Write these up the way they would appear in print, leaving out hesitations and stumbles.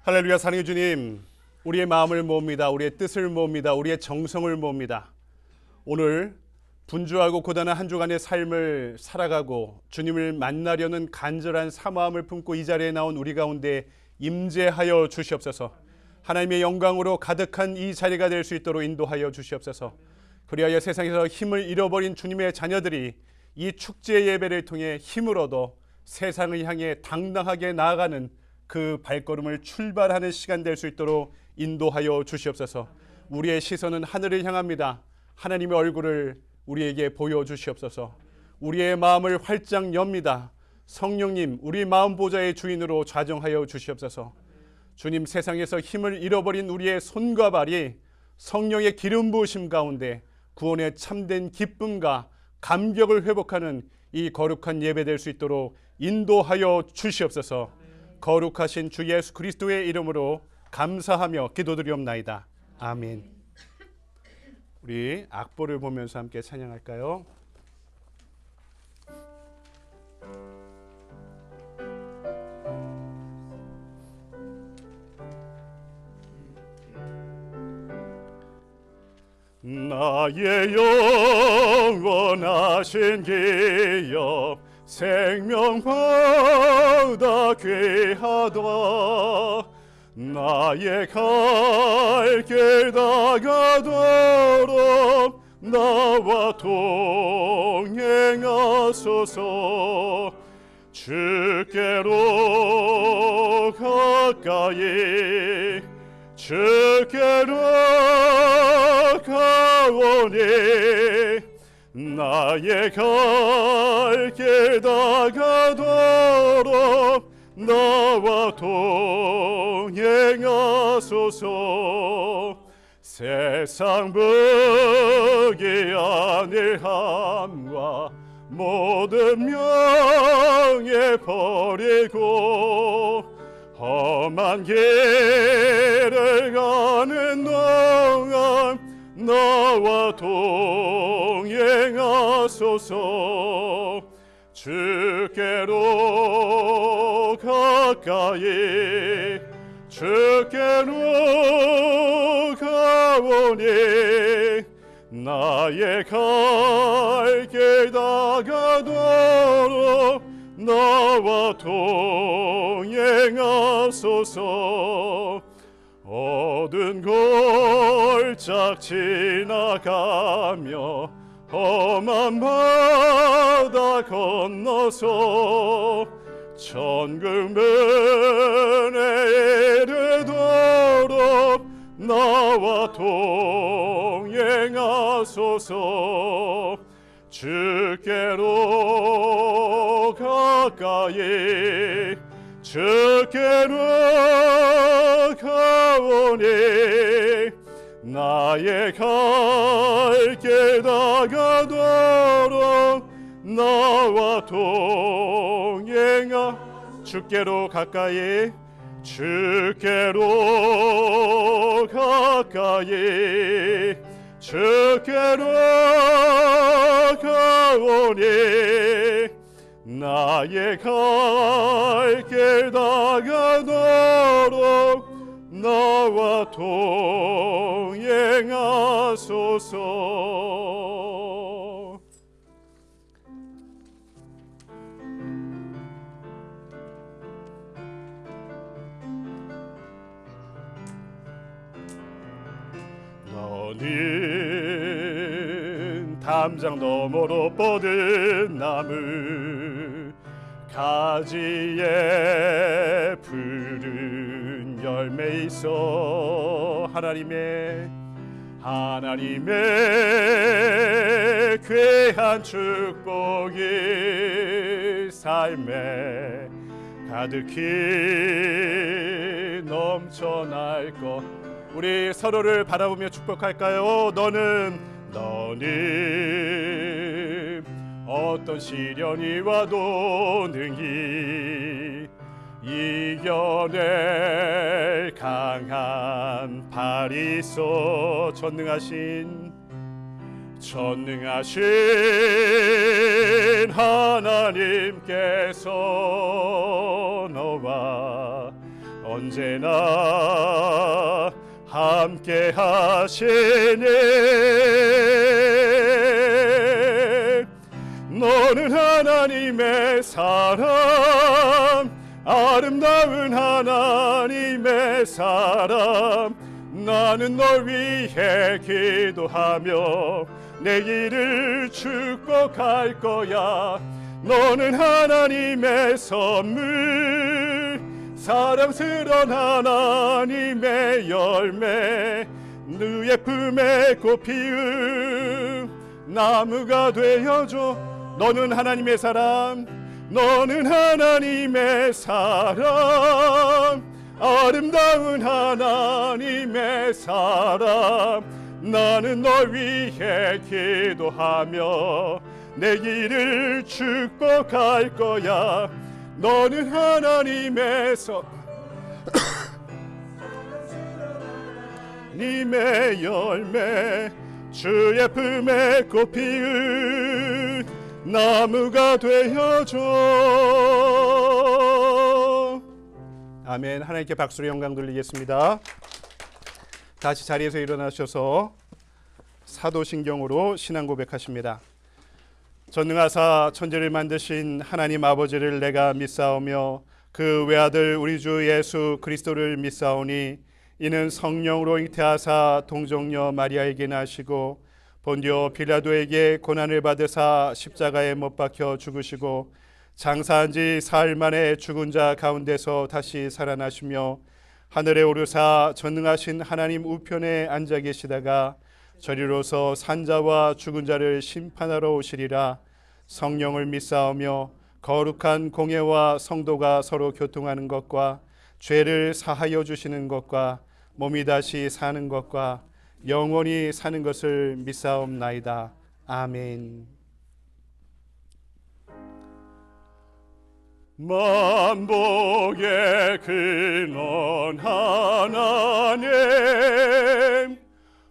할렐루야. 사랑의 주님, 우리의 마음을 모읍니다. 우리의 뜻을 모읍니다. 우리의 정성을 모읍니다. 오늘 분주하고 고단한 한 주간의 삶을 살아가고 주님을 만나려는 간절한 사모함을 품고 이 자리에 나온 우리 가운데 임재하여 주시옵소서. 하나님의 영광으로 가득한 이 자리가 될 수 있도록 인도하여 주시옵소서. 그리하여 세상에서 힘을 잃어버린 주님의 자녀들이 이 축제 예배를 통해 힘을 얻어 세상을 향해 당당하게 나아가는 그 발걸음을 출발하는 시간 될 수 있도록 인도하여 주시옵소서. 우리의 시선은 하늘을 향합니다. 하나님의 얼굴을 우리에게 보여주시옵소서. 우리의 마음을 활짝 엽니다. 성령님, 우리 마음 보좌의 주인으로 좌정하여 주시옵소서. 주님, 세상에서 힘을 잃어버린 우리의 손과 발이 성령의 기름 부으심 가운데 구원의 참된 기쁨과 감격을 회복하는 이 거룩한 예배 될 수 있도록 인도하여 주시옵소서. 거룩하신 주 예수 그리스도의 이름으로 감사하며 기도드리옵나이다. 아멘. 우리 악보를 보면서 함께 찬양할까요? 나의 영원하신 기업 생명보다 귀하다. 나의 갈 길 다가도록 나와 동행하소서. 주께로 가까이 주께로 가오니 나의 갈 길 다가도록 나와 동행하소서. 세상 부귀한 일함과 모든 명예 버리고 험한 길을 가는 동안 나와 동행하소서. 주께로 가까이 주께로 가오니 나의 갈 길 다가도록 나와 동행하소서. 어두운 골짝 지나가며 험한 바다 건너서 천국 문에 이르도록 나와 동행하소서. 주께로 가까이 주께로 가오니 나의 갈 길 다가도록 나와 동행하. 주께로 가까이 주께로 가까이 주께로 가오니 나의 갈 길 다가도록 나와 동행하소서. 너는 담장 너머로 뻗은 나무 가지에 푸른 열매 있어 하나님의 귀한 축복이 삶에 가득히 넘쳐날 것. 우리 서로를 바라보며 축복할까요? 너는 어떤 시련이 와도 능히 이겨낼 강한 팔이 있어. 전능하신 하나님께서 너와 언제나 함께 하시네. 너는 하나님의 사람, 아름다운 하나님의 사람. 나는 널 위해 기도하며 내일을 축복할 거야. 너는 하나님의 선물, 사랑스러운 하나님의 열매, 너의 품에 꽃 피운 나무가 되어줘. 너는 하나님의 사람, 너는 하나님의 사람, 아름다운 하나님의 사람. 나는 널 위해 기도하며 내일을 축복할 거야. 너는 하나님의 님의 열매, 주의 품에 꽃 피운 나무가 되어줘. 아멘. 하나님께 박수로 영광 돌리겠습니다. 다시 자리에서 일어나셔서 사도신경으로 신앙 고백하십니다. 전능하사 천지를 만드신 하나님 아버지를 내가 믿사오며 그 외아들 우리 주 예수 그리스도를 믿사오니 이는 성령으로 잉태하사 동정녀 마리아에게 나시고 본디오 빌라도에게 고난을 받으사 십자가에 못 박혀 죽으시고 장사한 지 사흘 만에 죽은 자 가운데서 다시 살아나시며 하늘에 오르사 전능하신 하나님 우편에 앉아 계시다가 저리로서 산자와 죽은 자를 심판하러 오시리라. 성령을 믿사오며 거룩한 공예와 성도가 서로 교통하는 것과 죄를 사하여 주시는 것과 몸이 다시 사는 것과 영원히 사는 것을 믿사옵나이다. 아멘. 만복의 근원 하나님,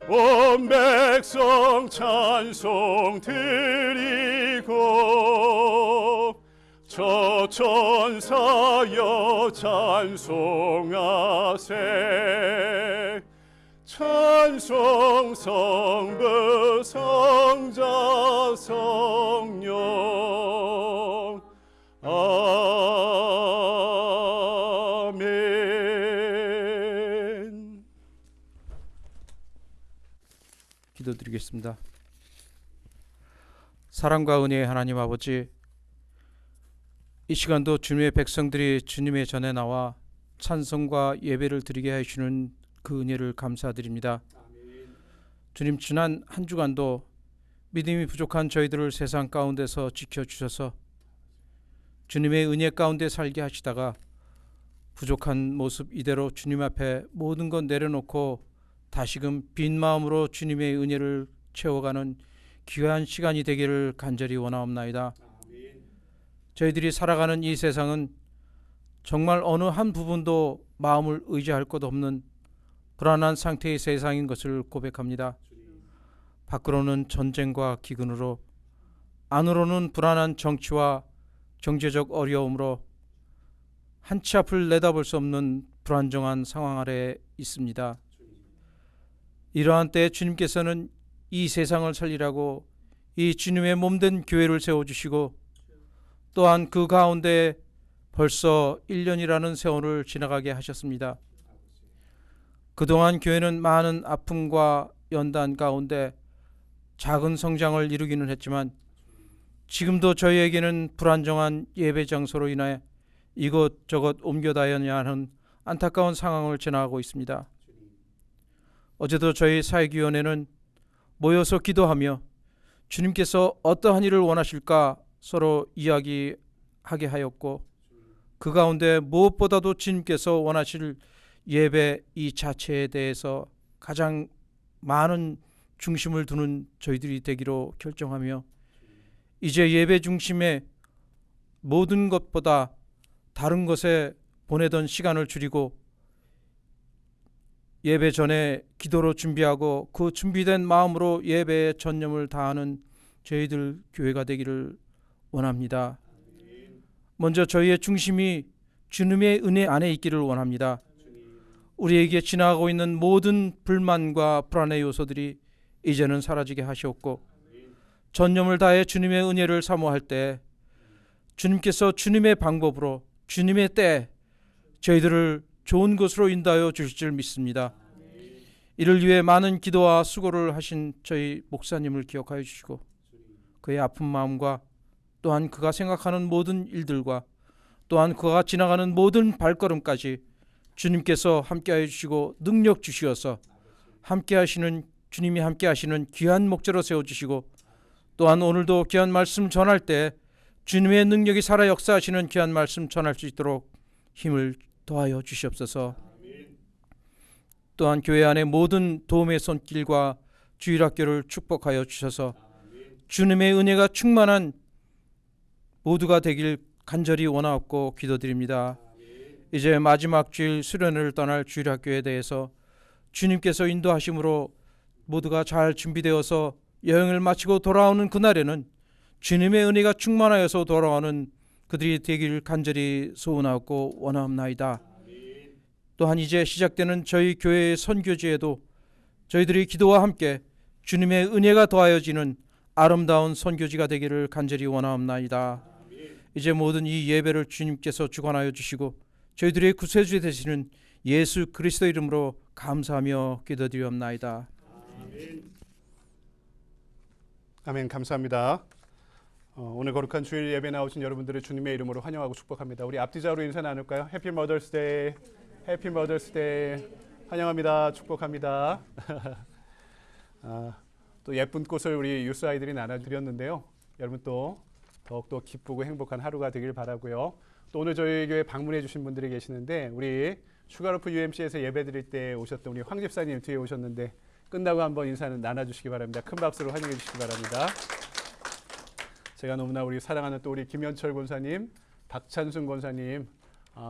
온 백성 찬송 드리고 저 천사여 찬송하세. 찬송 성부 성자 성령. 아멘. 기도드리겠습니다. 사랑과 은혜의 하나님 아버지, 이 시간도 주님의 백성들이 주님의 전에 나와 찬송과 예배를 드리게 하시는 그 은혜를 감사드립니다. 주님, 지난 한 주간도 믿음이 부족한 저희들을 세상 가운데서 지켜주셔서 주님의 은혜 가운데 살게 하시다가 부족한 모습 이대로 주님 앞에 모든 것 내려놓고 다시금 빈 마음으로 주님의 은혜를 채워가는 귀한 시간이 되기를 간절히 원하옵나이다. 저희들이 살아가는 이 세상은 정말 어느 한 부분도 마음을 의지할 것 없는 불안한 상태의 세상인 것을 고백합니다. 밖으로는 전쟁과 기근으로, 안으로는 불안한 정치와 경제적 어려움으로 한 치 앞을 내다볼 수 없는 불안정한 상황 아래 있습니다. 이러한 때에 주님께서는 이 세상을 살리라고 이 주님의 몸된 교회를 세워주시고 또한 그 가운데 벌써 1년이라는 세월을 지나가게 하셨습니다. 그동안 교회는 많은 아픔과 연단 가운데 작은 성장을 이루기는 했지만 지금도 저희에게는 불안정한 예배 장소로 인해 이곳저곳 옮겨다녀야 하는 안타까운 상황을 지나가고 있습니다. 어제도 저희 사역위원회는 모여서 기도하며 주님께서 어떠한 일을 원하실까 서로 이야기하게 하였고 그 가운데 무엇보다도 주님께서 원하실 예배 이 자체에 대해서 가장 많은 중심을 두는 저희들이 되기로 결정하며 이제 예배 중심의 모든 것보다 다른 것에 보내던 시간을 줄이고 예배 전에 기도로 준비하고 그 준비된 마음으로 예배에 전념을 다하는 저희들 교회가 되기를 원합니다. 먼저 저희의 중심이 주님의 은혜 안에 있기를 원합니다. 우리에게 지나가고 있는 모든 불만과 불안의 요소들이 이제는 사라지게 하시옵고, 전념을 다해 주님의 은혜를 사모할 때 주님께서 주님의 방법으로 주님의 때에 저희들을 좋은 곳으로 인도하여 주실 줄 믿습니다. 이를 위해 많은 기도와 수고를 하신 저희 목사님을 기억하여 주시고, 그의 아픈 마음과 또한 그가 생각하는 모든 일들과 또한 그가 지나가는 모든 발걸음까지 주님께서 함께하여 주시고 능력 주시어서 주님이 함께하시는 귀한 목재로 세워주시고, 또한 오늘도 귀한 말씀 전할 때 주님의 능력이 살아 역사하시는 귀한 말씀 전할 수 있도록 힘을 더하여 주시옵소서. 또한 교회 안의 모든 도움의 손길과 주일학교를 축복하여 주셔서 주님의 은혜가 충만한 모두가 되길 간절히 원하옵고 기도드립니다. 이제 마지막 주일 수련회를 떠날 주일학교에 대해서 주님께서 인도하심으로 모두가 잘 준비되어서 여행을 마치고 돌아오는 그날에는 주님의 은혜가 충만하여서 돌아오는 그들이 되길 간절히 소원하고 원하옵나이다. 또한 이제 시작되는 저희 교회의 선교지에도 저희들이 기도와 함께 주님의 은혜가 더하여지는 아름다운 선교지가 되기를 간절히 원하옵나이다. 이제 모든 이 예배를 주님께서 주관하여 주시고 저희들의 구세주 되시는 예수 그리스도 이름으로 감사하며 기도드리옵나이다. 아멘. 감사합니다. 오늘 거룩한 주일 예배 나오신 여러분들을 주님의 이름으로 환영하고 축복합니다. 우리 앞뒤자로 인사 나눌까요? 해피 머더스 데이. 해피 머더스 데이. 환영합니다. 축복합니다. 또 예쁜 꽃을 우리 유스 아이들이 나눠드렸는데요. 여러분 또 더욱더 기쁘고 행복한 하루가 되길 바라고요. 또 오늘 저희 교회 방문해 주신 분들이 계시는데, 우리 슈가로프 UMC에서 예배 드릴 때 오셨던 우리 황 집사님 뒤에 오셨는데 끝나고 한번 인사는 나눠주시기 바랍니다. 큰 박수로 환영해 주시기 바랍니다. 제가 너무나 우리 사랑하는 또 우리 김현철 권사님, 박찬순 권사님,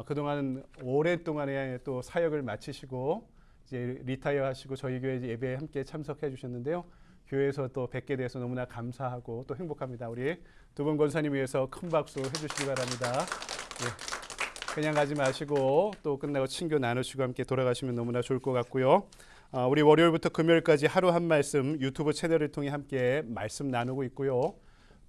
그동안 오랫동안의 또 사역을 마치시고 이제 리타이어 하시고 저희 교회 예배에 함께 참석해 주셨는데요. 교회에서 또 뵙게 돼서 너무나 감사하고 또 행복합니다. 우리 두 분 권사님 위해서 큰 박수 해주시기 바랍니다. 예, 그냥 가지 마시고 또 끝나고 친교 나누시고 함께 돌아가시면 너무나 좋을 것 같고요. 우리 월요일부터 금요일까지 하루 한 말씀 유튜브 채널을 통해 함께 말씀 나누고 있고요.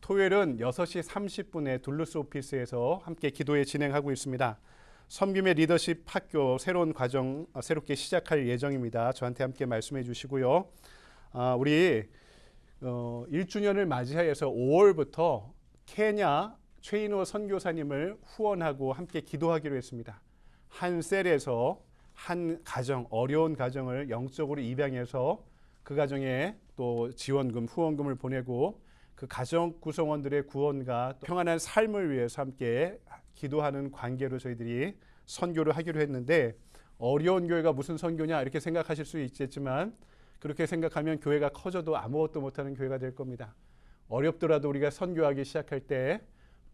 토요일은 6시 30분에 둘루스 오피스에서 함께 기도회 진행하고 있습니다. 섬김의 리더십 학교 새로운 과정 새롭게 시작할 예정입니다. 저한테 함께 말씀해 주시고요. 우리 1주년을 맞이해서 5월부터 케냐 최인호 선교사님을 후원하고 함께 기도하기로 했습니다. 한 셀에서 한 가정, 어려운 가정을 영적으로 입양해서 그 가정에 또 지원금, 후원금을 보내고 그 가정 구성원들의 구원과 평안한 삶을 위해서 함께 기도하는 관계로 저희들이 선교를 하기로 했는데, 어려운 교회가 무슨 선교냐 이렇게 생각하실 수 있겠지만 그렇게 생각하면 교회가 커져도 아무것도 못하는 교회가 될 겁니다. 어렵더라도 우리가 선교하기 시작할 때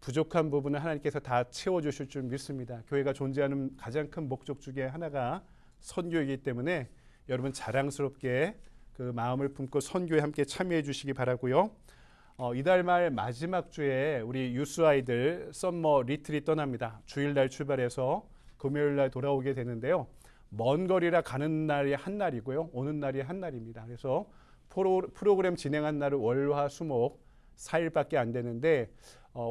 부족한 부분을 하나님께서 다 채워주실 줄 믿습니다. 교회가 존재하는 가장 큰 목적 중에 하나가 선교이기 때문에 여러분 자랑스럽게 그 마음을 품고 선교에 함께 참여해 주시기 바라고요. 이달 말 마지막 주에 우리 유스 아이들 썸머 리트릿 떠납니다. 주일날 출발해서 금요일날 돌아오게 되는데요. 먼 거리라 가는 날이 한 날이고요. 오는 날이 한 날입니다. 그래서 프로그램 진행한 날은 월, 화, 수, 목 4일밖에 안 되는데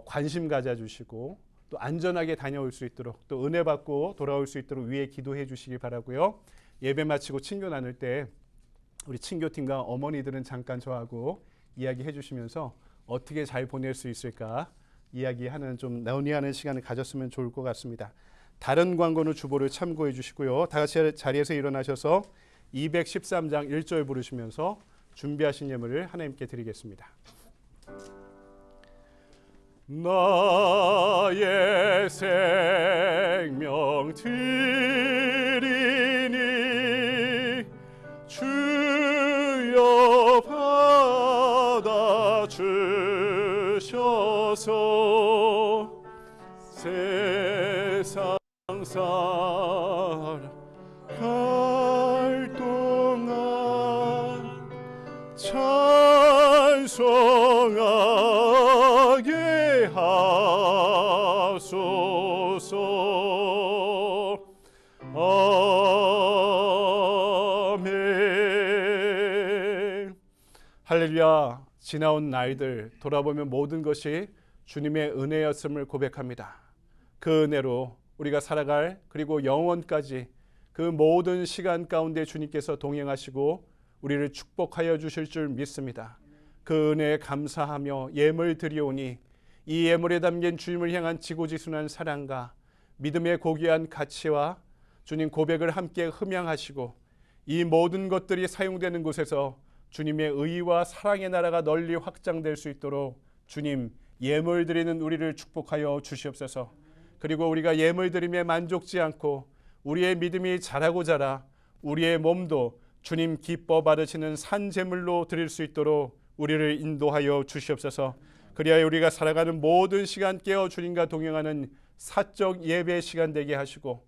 관심 가져주시고 또 안전하게 다녀올 수 있도록 또 은혜 받고 돌아올 수 있도록 위에 기도해 주시기 바라고요. 예배 마치고 친교 나눌 때 우리 친교팀과 어머니들은 잠깐 저하고 이야기해 주시면서 어떻게 잘 보낼 수 있을까 이야기하는 좀 논의하는 시간을 가졌으면 좋을 것 같습니다. 다른 광고는 주보를 참고해 주시고요. 다 같이 자리에서 일어나셔서 213장 1절 부르시면서 준비하신 예물을 하나님께 드리겠습니다. 나의 생명 드리니 주여 받아 주셔서 세상 살아갈 동안 찬송하게 하소서. 할렐루야, 지나온 날들 돌아보면 모든 것이 주님의 은혜였음을 고백합니다. 그 은혜로 우리가 살아갈 그리고 영원까지 그 모든 시간 가운데 주님께서 동행하시고 우리를 축복하여 주실 줄 믿습니다. 그 은혜에 감사하며 예물 드리오니 이 예물에 담긴 주님을 향한 지고지순한 사랑과 믿음의 고귀한 가치와 주님 고백을 함께 흠양하시고 이 모든 것들이 사용되는 곳에서 주님의 의와 사랑의 나라가 널리 확장될 수 있도록 주님 예물 드리는 우리를 축복하여 주시옵소서. 그리고 우리가 예물 드림에 만족지 않고 우리의 믿음이 자라고 자라 우리의 몸도 주님 기뻐 받으시는 산 제물로 드릴 수 있도록 우리를 인도하여 주시옵소서. 그리하여 우리가 살아가는 모든 시간 깨어 주님과 동행하는 사적 예배 시간 되게 하시고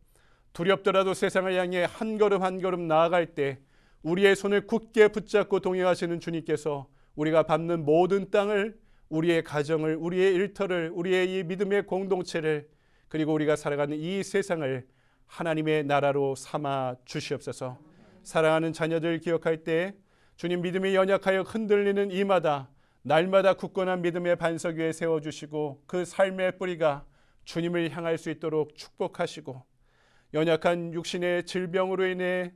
두렵더라도 세상을 향해 한 걸음 한 걸음 나아갈 때 우리의 손을 굳게 붙잡고 동행하시는 주님께서 우리가 밟는 모든 땅을, 우리의 가정을, 우리의 일터를, 우리의 이 믿음의 공동체를, 그리고 우리가 살아가는 이 세상을 하나님의 나라로 삼아 주시옵소서. 사랑하는 자녀들 기억할 때 주님 믿음이 연약하여 흔들리는 이마다 날마다 굳건한 믿음의 반석 위에 세워주시고 그 삶의 뿌리가 주님을 향할 수 있도록 축복하시고 연약한 육신의 질병으로 인해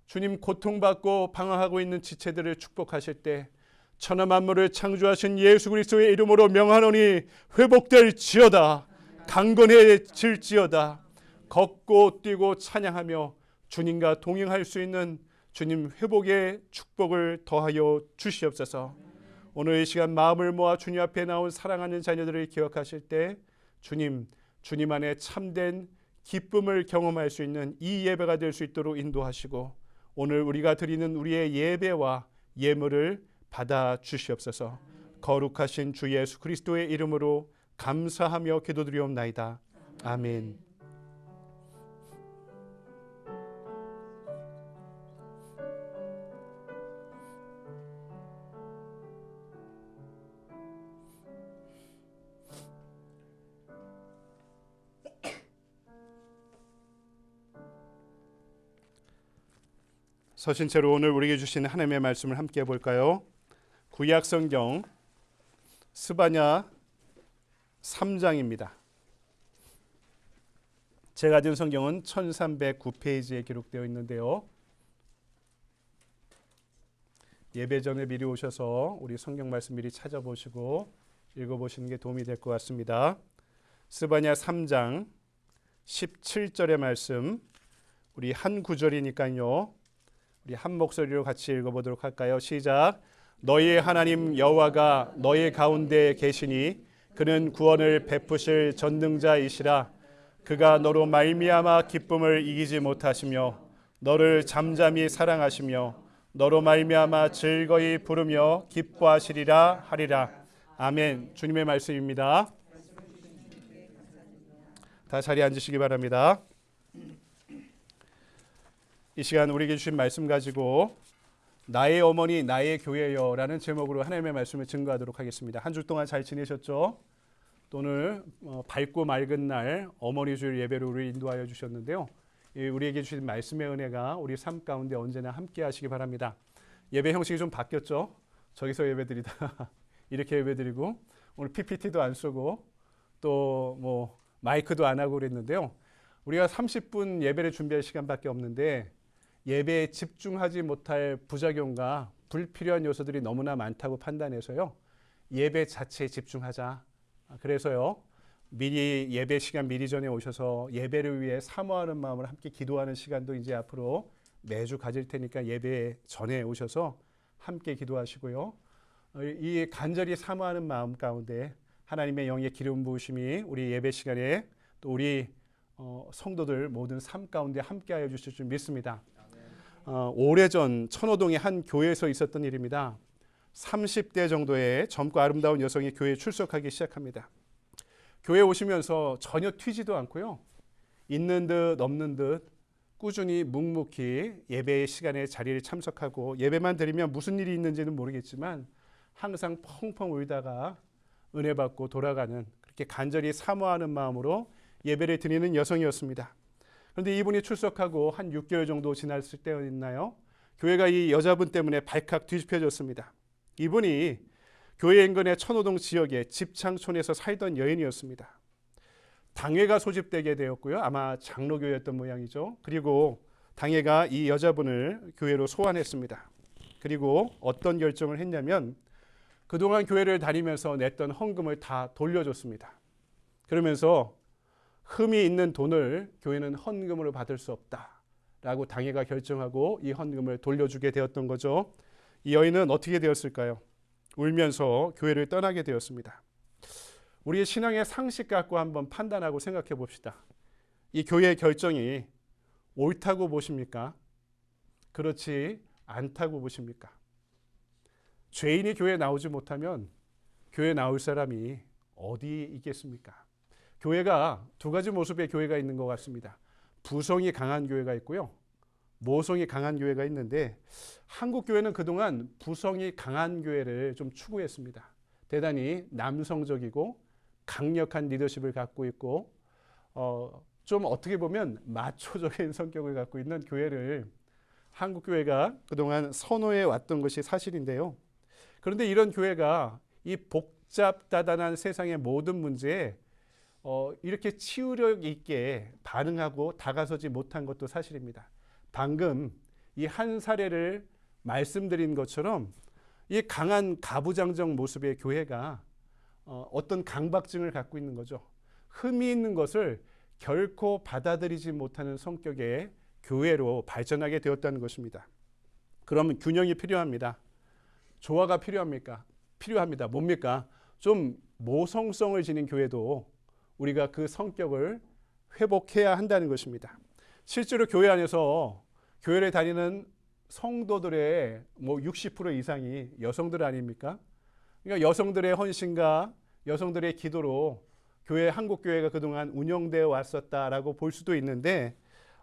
주님 고통받고 방황하고 있는 지체들을 축복하실 때 천하 만물을 창조하신 예수 그리스도의 이름으로 명하노니 회복될지어다, 강건해질지어다. 걷고 뛰고 찬양하며 주님과 동행할 수 있는 주님 회복의 축복을 더하여 주시옵소서. 오늘 이 시간 마음을 모아 주님 앞에 나온 사랑하는 자녀들을 기억하실 때 주님 안에 참된 기쁨을 경험할 수 있는 이 예배가 될 수 있도록 인도하시고 오늘 우리가 드리는 우리의 예배와 예물을 받아 주시옵소서. 거룩하신 주 예수 그리스도의 이름으로 감사하며 기도드리옵나이다. 아멘. 서신 채로 오늘 우리에게 주신 하나님의 말씀을 함께 볼까요? 구약 성경 스바냐 3장입니다. 제가 가진 성경은 1309페이지에 기록되어 있는데요. 예배 전에 미리 오셔서 우리 성경 말씀 미리 찾아보시고 읽어보시는 게 도움이 될 것 같습니다. 스바냐 3장 17절의 말씀, 우리 한 구절이니까요. 우리 한 목소리로 같이 읽어보도록 할까요? 시작. 너희의 하나님 여호와가 너희 가운데 계시니 그는 구원을 베푸실 전능자이시라. 그가 너로 말미암아 기쁨을 이기지 못하시며 너를 잠잠히 사랑하시며 너로 말미암아 즐거이 부르며 기뻐하시리라 하리라. 아멘. 주님의 말씀입니다. 다 자리에 앉으시기 바랍니다. 이 시간 우리에게 주신 말씀 가지고 나의 어머니 나의 교회여 라는 제목으로 하나님의 말씀을 증거하도록 하겠습니다. 한 주 동안 잘 지내셨죠? 오늘 밝고 맑은 날 어머니 주일 예배로 우리를 인도하여 주셨는데요. 우리에게 주신 말씀의 은혜가 우리 삶 가운데 언제나 함께 하시기 바랍니다. 예배 형식이 좀 바뀌었죠? 저기서 예배드리다 이렇게 예배드리고 오늘 PPT도 안 쓰고 또 뭐 마이크도 안 하고 그랬는데요. 우리가 30분 예배를 준비할 시간밖에 없는데 예배에 집중하지 못할 부작용과 불필요한 요소들이 너무나 많다고 판단해서요. 예배 자체에 집중하자. 그래서요. 미리 예배 시간 미리 전에 오셔서 예배를 위해 사모하는 마음을 함께 기도하는 시간도 이제 앞으로 매주 가질 테니까 예배 전에 오셔서 함께 기도하시고요. 이 간절히 사모하는 마음 가운데 하나님의 영의 기름 부으심이 우리 예배 시간에 또 우리 성도들 모든 삶 가운데 함께하여 주실 줄 믿습니다. 오래전 천호동의 한 교회에서 있었던 일입니다. 30대 정도의 젊고 아름다운 여성이 교회에 출석하기 시작합니다. 교회에 오시면서 전혀 튀지도 않고요. 있는 듯 없는 듯 꾸준히 묵묵히 예배 시간에 자리를 참석하고 예배만 드리면 무슨 일이 있는지는 모르겠지만 항상 펑펑 울다가 은혜 받고 돌아가는 그렇게 간절히 사모하는 마음으로 예배를 드리는 여성이었습니다. 그런데 이분이 출석하고 한 6개월 정도 지났을 때였나요? 교회가 이 여자분 때문에 발칵 뒤집혀졌습니다. 이분이 교회 인근의 천호동 지역의 집창촌에서 살던 여인이었습니다. 당회가 소집되게 되었고요. 아마 장로교였던 모양이죠. 그리고 당회가 이 여자분을 교회로 소환했습니다. 그리고 어떤 결정을 했냐면 그동안 교회를 다니면서 냈던 헌금을 다 돌려줬습니다. 그러면서 흠이 있는 돈을 교회는 헌금으로 받을 수 없다라고 당회가 결정하고 이 헌금을 돌려주게 되었던 거죠. 이 여인은 어떻게 되었을까요? 울면서 교회를 떠나게 되었습니다. 우리의 신앙의 상식 갖고 한번 판단하고 생각해 봅시다. 이 교회의 결정이 옳다고 보십니까? 그렇지 않다고 보십니까? 죄인이 교회에 나오지 못하면 교회에 나올 사람이 어디 있겠습니까? 교회가 두 가지 모습의 교회가 있는 것 같습니다. 부성이 강한 교회가 있고요. 모성이 강한 교회가 있는데 한국 교회는 그동안 부성이 강한 교회를 좀 추구했습니다. 대단히 남성적이고 강력한 리더십을 갖고 있고 좀 어떻게 보면 마초적인 성격을 갖고 있는 교회를 한국 교회가 그동안 선호해 왔던 것이 사실인데요. 그런데 이런 교회가 이 복잡다단한 세상의 모든 문제에 이렇게 치유력 있게 반응하고 다가서지 못한 것도 사실입니다. 방금 이 한 사례를 말씀드린 것처럼 이 강한 가부장적 모습의 교회가 어떤 강박증을 갖고 있는 거죠. 흠이 있는 것을 결코 받아들이지 못하는 성격의 교회로 발전하게 되었다는 것입니다. 그러면 균형이 필요합니다. 조화가 필요합니까? 필요합니다. 뭡니까? 좀 모성성을 지닌 교회도 우리가 그 성격을 회복해야 한다는 것입니다. 실제로 교회 안에서 교회를 다니는 성도들의 60% 이상이 여성들 아닙니까? 그러니까 여성들의 헌신과 여성들의 기도로 교회 한국 교회가 그동안 운영되어 왔었다라고 볼 수도 있는데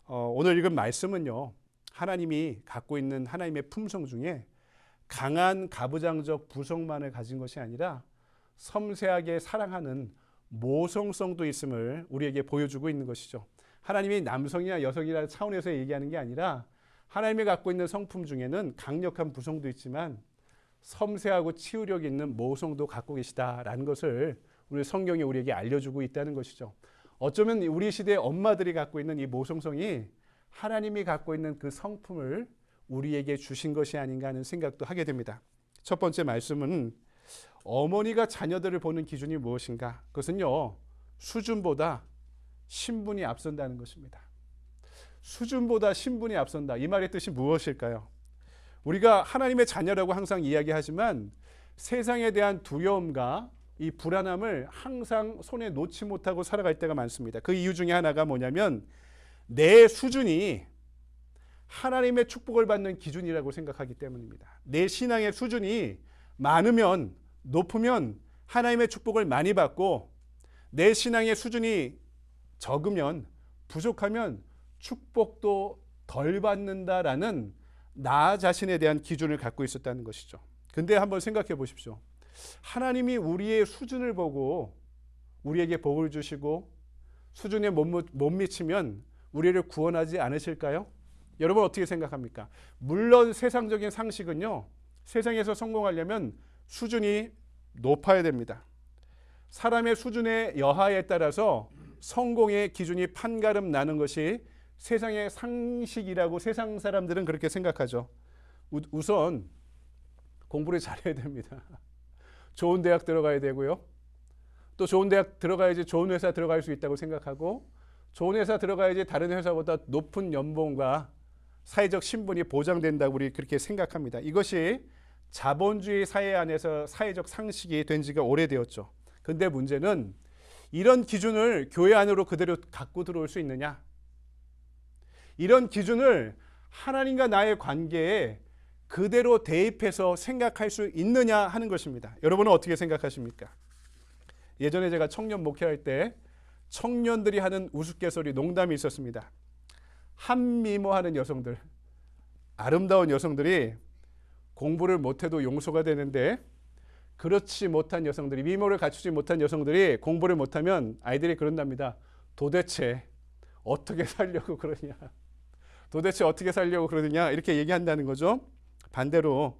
오늘 읽은 말씀은요. 하나님이 갖고 있는 하나님의 품성 중에 강한 가부장적 부성만을 가진 것이 아니라 섬세하게 사랑하는 모성성도 있음을 우리에게 보여주고 있는 것이죠. 하나님이 남성이나 여성이라는 차원에서 얘기하는 게 아니라 하나님이 갖고 있는 성품 중에는 강력한 부성도 있지만 섬세하고 치유력 있는 모성도 갖고 계시다라는 것을 우리 성경이 우리에게 알려주고 있다는 것이죠. 어쩌면 우리 시대의 엄마들이 갖고 있는 이 모성성이 하나님이 갖고 있는 그 성품을 우리에게 주신 것이 아닌가 하는 생각도 하게 됩니다. 첫 번째 말씀은 어머니가 자녀들을 보는 기준이 무엇인가? 그것은요, 수준보다 신분이 앞선다는 것입니다. 수준보다 신분이 앞선다. 이 말의 뜻이 무엇일까요? 우리가 하나님의 자녀라고 항상 이야기하지만 세상에 대한 두려움과 이 불안함을 항상 손에 놓지 못하고 살아갈 때가 많습니다. 그 이유 중에 하나가 뭐냐면 내 수준이 하나님의 축복을 받는 기준이라고 생각하기 때문입니다. 내 신앙의 수준이 많으면 높으면 하나님의 축복을 많이 받고 내 신앙의 수준이 적으면 부족하면 축복도 덜 받는다라는 나 자신에 대한 기준을 갖고 있었다는 것이죠. 근데 한번 생각해 보십시오. 하나님이 우리의 수준을 보고 우리에게 복을 주시고 수준에 못 미치면 우리를 구원하지 않으실까요? 여러분 어떻게 생각합니까? 물론 세상적인 상식은요. 세상에서 성공하려면 수준이 높아야 됩니다. 사람의 수준의 여하에 따라서 성공의 기준이 판가름 나는 것이 세상의 상식이라고 세상 사람들은 그렇게 생각하죠. 우선 공부를 잘해야 됩니다. 좋은 대학 들어가야 되고요. 또 좋은 대학 들어가야지 좋은 회사 들어갈 수 있다고 생각하고 좋은 회사 들어가야지 다른 회사보다 높은 연봉과 사회적 신분이 보장된다고 우리 그렇게 생각합니다. 이것이 자본주의 사회 안에서 사회적 상식이 된 지가 오래되었죠. 근데 문제는 이런 기준을 교회 안으로 그대로 갖고 들어올 수 있느냐? 이런 기준을 하나님과 나의 관계에 그대로 대입해서 생각할 수 있느냐 하는 것입니다. 여러분은 어떻게 생각하십니까? 예전에 제가 청년 목회할 때 청년들이 하는 우스갯소리 농담이 있었습니다. 한미모하는 여성들, 아름다운 여성들이 공부를 못해도 용서가 되는데 그렇지 못한 여성들이, 미모를 갖추지 못한 여성들이 공부를 못하면 아이들이 그런답니다. 도대체 어떻게 살려고 그러냐. 도대체 어떻게 살려고 그러느냐 이렇게 얘기한다는 거죠. 반대로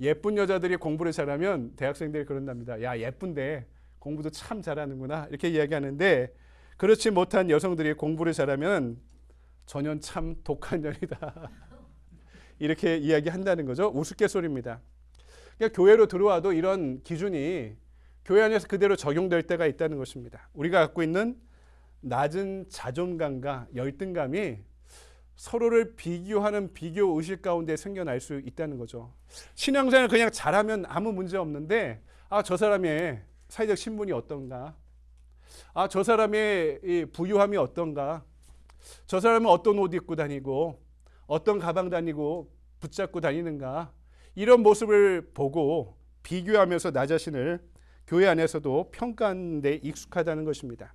예쁜 여자들이 공부를 잘하면 대학생들이 그런답니다. 야, 예쁜데 공부도 참 잘하는구나. 이렇게 이야기하는데 그렇지 못한 여성들이 공부를 잘하면 저년 참 독한 년이다. 이렇게 이야기한다는 거죠. 우스갯소리입니다. 그러니까 교회로 들어와도 이런 기준이 교회 안에서 그대로 적용될 때가 있다는 것입니다. 우리가 갖고 있는 낮은 자존감과 열등감이 서로를 비교하는 비교 의식 가운데 생겨날 수 있다는 거죠. 신앙생활 그냥 잘하면 아무 문제 없는데 저 사람의 사회적 신분이 어떤가? 저 사람의 이 부유함이 어떤가? 저 사람은 어떤 옷 입고 다니고 어떤 가방 다니고 붙잡고 다니는가? 이런 모습을 보고 비교하면서 나 자신을 교회 안에서도 평가하는 데 익숙하다는 것입니다.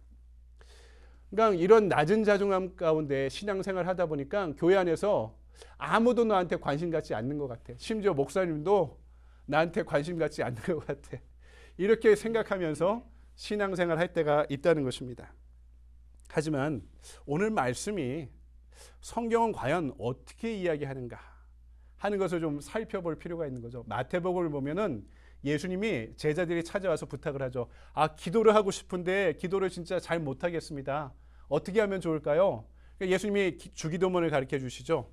그러니까 이런 낮은 자존감 가운데 신앙생활 하다 보니까 교회 안에서 아무도 나한테 관심 갖지 않는 것 같아. 심지어 목사님도 나한테 관심 갖지 않는 것 같아. 이렇게 생각하면서 신앙생활 할 때가 있다는 것입니다. 하지만 오늘 말씀이 성경은 과연 어떻게 이야기하는가 하는 것을 좀 살펴볼 필요가 있는 거죠. 마태복음을 보면은 예수님이 제자들이 찾아와서 부탁을 하죠. 기도를 하고 싶은데 기도를 진짜 잘 못하겠습니다. 어떻게 하면 좋을까요? 예수님이 주기도문을 가르쳐 주시죠.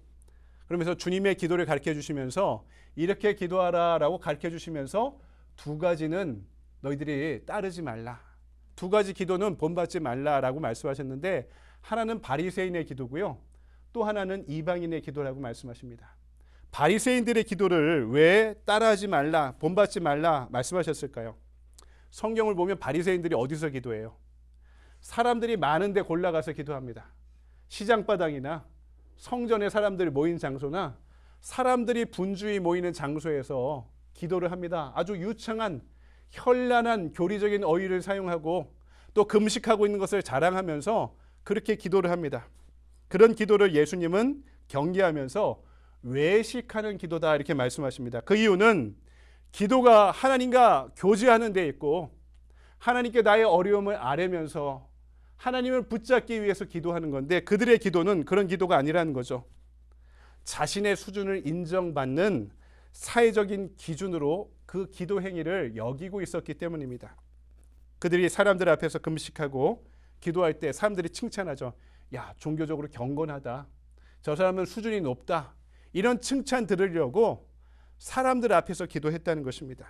그러면서 주님의 기도를 가르쳐 주시면서 이렇게 기도하라라고 가르쳐 주시면서 두 가지는 너희들이 따르지 말라. 두 가지 기도는 본받지 말라라고 말씀하셨는데 하나는 바리새인의 기도고요. 또 하나는 이방인의 기도라고 말씀하십니다. 바리새인들의 기도를 왜 따라하지 말라, 본받지 말라 말씀하셨을까요? 성경을 보면 바리새인들이 어디서 기도해요? 사람들이 많은데 골라가서 기도합니다. 시장바닥이나 성전에 사람들이 모인 장소나 사람들이 분주히 모이는 장소에서 기도를 합니다. 아주 유창한 현란한 교리적인 어휘를 사용하고 또 금식하고 있는 것을 자랑하면서 그렇게 기도를 합니다. 그런 기도를 예수님은 경계하면서 외식하는 기도다 이렇게 말씀하십니다. 그 이유는 기도가 하나님과 교제하는 데 있고 하나님께 나의 어려움을 아뢰면서 하나님을 붙잡기 위해서 기도하는 건데 그들의 기도는 그런 기도가 아니라는 거죠. 자신의 수준을 인정받는 사회적인 기준으로 그 기도 행위를 여기고 있었기 때문입니다. 그들이 사람들 앞에서 금식하고 기도할 때 사람들이 칭찬하죠. 야, 종교적으로 경건하다. 저 사람은 수준이 높다. 이런 칭찬 들으려고 사람들 앞에서 기도했다는 것입니다.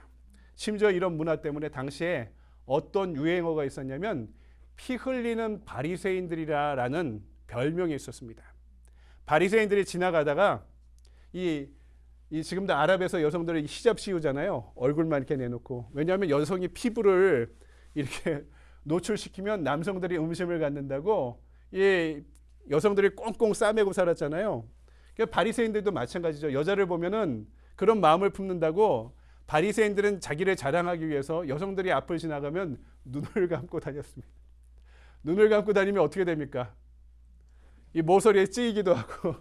심지어 이런 문화 때문에 당시에 어떤 유행어가 있었냐면 피 흘리는 바리새인들이라는 별명이 있었습니다. 바리새인들이 지나가다가 이 지금도 아랍에서 여성들이 히잡 씌우잖아요. 얼굴만 이렇게 내놓고. 왜냐하면 여성이 피부를 이렇게 노출시키면 남성들이 음심을 갖는다고 이 여성들이 꽁꽁 싸매고 살았잖아요. 그러니까 바리새인들도 마찬가지죠. 여자를 보면은 그런 마음을 품는다고 바리새인들은 자기를 자랑하기 위해서 여성들이 앞을 지나가면 눈을 감고 다녔습니다. 눈을 감고 다니면 어떻게 됩니까? 이 모서리에 찌이기도 하고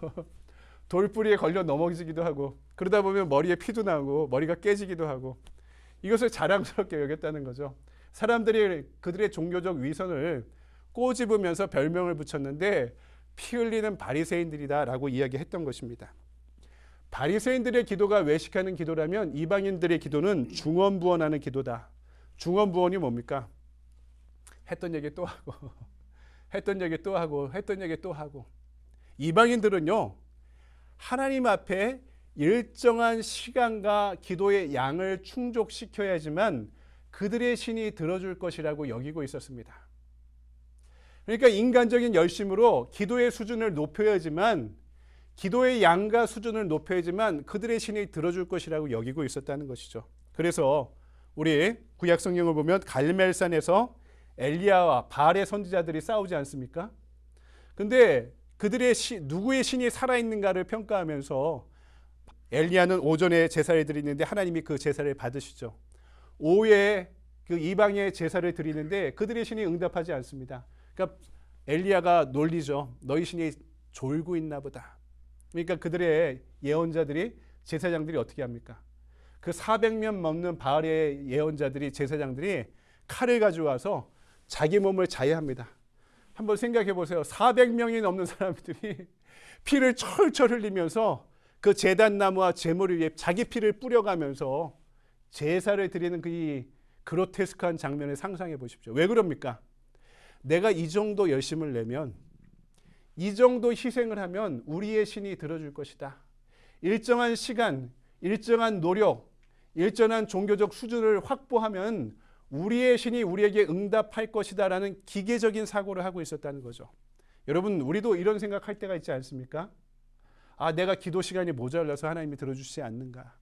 돌뿌리에 걸려 넘어지기도 하고 그러다 보면 머리에 피도 나고 머리가 깨지기도 하고 이것을 자랑스럽게 여겼다는 거죠. 사람들이 그들의 종교적 위선을 꼬집으면서 별명을 붙였는데 피 흘리는 바리새인들이다라고 이야기했던 것입니다. 바리새인들의 기도가 외식하는 기도라면 이방인들의 기도는 중언부언하는 기도다. 중언부언이 뭡니까? 했던 얘기 또 하고 했던 얘기 또 하고 했던 얘기 또 하고. 이방인들은요 하나님 앞에 일정한 시간과 기도의 양을 충족시켜야지만 그들의 신이 들어줄 것이라고 여기고 있었습니다. 그러니까 인간적인 열심으로 기도의 수준을 높여야지만 기도의 양과 수준을 높여야지만 그들의 신이 들어줄 것이라고 여기고 있었다는 것이죠. 그래서 우리 구약 성경을 보면 갈멜산에서 엘리야와 바알의 선지자들이 싸우지 않습니까? 근데 그들의 누구의 신이 살아있는가를 평가하면서 엘리야는 오전에 제사를 드리는데 하나님이 그 제사를 받으시죠. 오후에 그 이방의 제사를 드리는데 그들의 신이 응답하지 않습니다. 그러니까 엘리야가 놀리죠. 너희 신이 졸고 있나 보다. 그러니까 그들의 예언자들이 제사장들이 어떻게 합니까? 그 400명 넘는 바알의 예언자들이 제사장들이 칼을 가져와서 자기 몸을 자해합니다. 한번 생각해 보세요. 400명이 넘는 사람들이 피를 철철 흘리면서 그 제단나무와 제물 위에 자기 피를 뿌려가면서 제사를 드리는 그 그로테스크한 장면을 상상해 보십시오. 왜 그럽니까? 내가 이 정도 열심을 내면, 이 정도 희생을 하면 우리의 신이 들어줄 것이다. 일정한 시간, 일정한 노력, 일정한 종교적 수준을 확보하면 우리의 신이 우리에게 응답할 것이다 라는 기계적인 사고를 하고 있었다는 거죠. 여러분, 우리도 이런 생각할 때가 있지 않습니까? 아, 내가 기도 시간이 모자라서 하나님이 들어주시지 않는가?